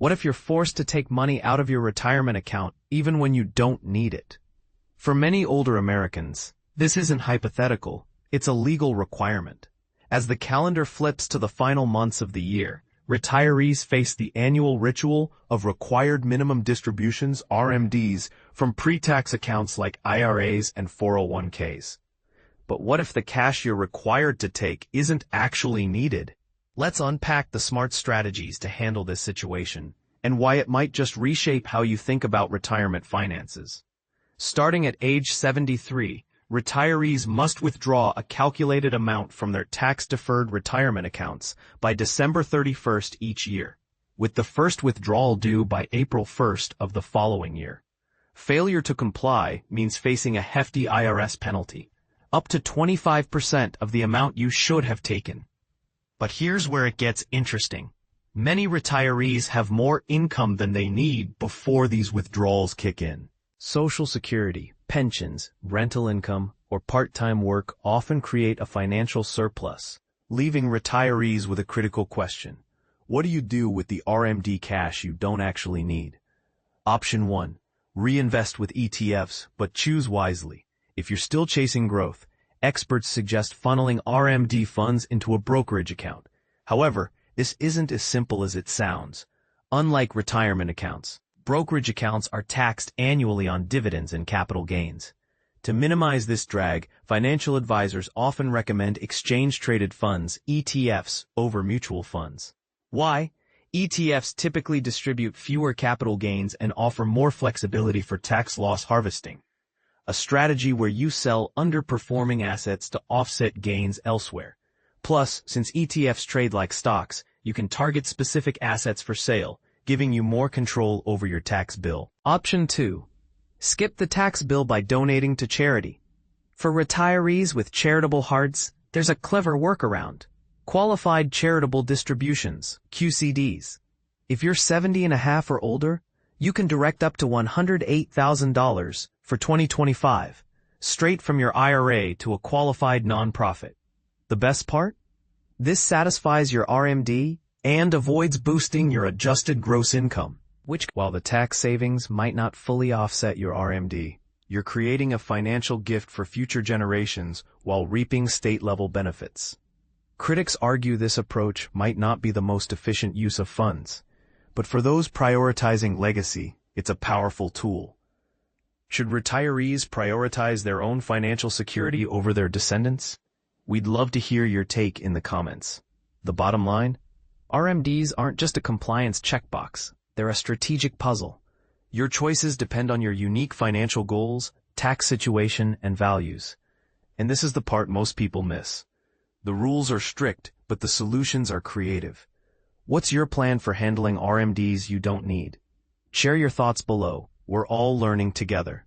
What if you're forced to take money out of your retirement account even when you don't need it? For many older Americans, this isn't hypothetical, it's a legal requirement. As the calendar flips to the final months of the year, retirees face the annual ritual of required minimum distributions (RMDs) from pre-tax accounts like IRAs and 401ks. But what if the cash you're required to take isn't actually needed? Let's unpack the smart strategies to handle this situation, and why it might just reshape how you think about retirement finances. Starting at age 73, retirees must withdraw a calculated amount from their tax-deferred retirement accounts by December 31st each year, with the first withdrawal due by April 1st of the following year. Failure to comply means facing a hefty IRS penalty, up to 25% of the amount you should have taken. But here's where it gets interesting. Many retirees have more income than they need before these withdrawals kick in. Social Security, pensions, rental income, or part-time work often create a financial surplus, leaving retirees with a critical question. What do you do with the RMD cash you don't actually need? Option 1. Reinvest with ETFs, but choose wisely. If you're still chasing growth, experts suggest funneling RMD funds into a brokerage account. However, this isn't as simple as it sounds. Unlike retirement accounts, brokerage accounts are taxed annually on dividends and capital gains. To minimize this drag, financial advisors often recommend exchange-traded funds, ETFs, over mutual funds. Why? ETFs typically distribute fewer capital gains and offer more flexibility for tax loss harvesting, a strategy where you sell underperforming assets to offset gains elsewhere. Plus, since ETFs trade like stocks, you can target specific assets for sale, giving you more control over your tax bill. Option 2. Skip the tax bill by donating to charity. For retirees with charitable hearts, there's a clever workaround. Qualified charitable distributions, QCDs. If you're 70 and a half or older, you can direct up to $108,000 for 2025, straight from your IRA to a qualified nonprofit. The best part? This satisfies your RMD and avoids boosting your adjusted gross income, which, while the tax savings might not fully offset your RMD, you're creating a financial gift for future generations while reaping state-level benefits. Critics argue this approach might not be the most efficient use of funds, but for those prioritizing legacy, it's a powerful tool. Should retirees prioritize their own financial security over their descendants? We'd love to hear your take in the comments. The bottom line? RMDs aren't just a compliance checkbox, they're a strategic puzzle. Your choices depend on your unique financial goals, tax situation, and values. And this is the part most people miss. The rules are strict, but the solutions are creative. What's your plan for handling RMDs you don't need? Share your thoughts below. We're all learning together.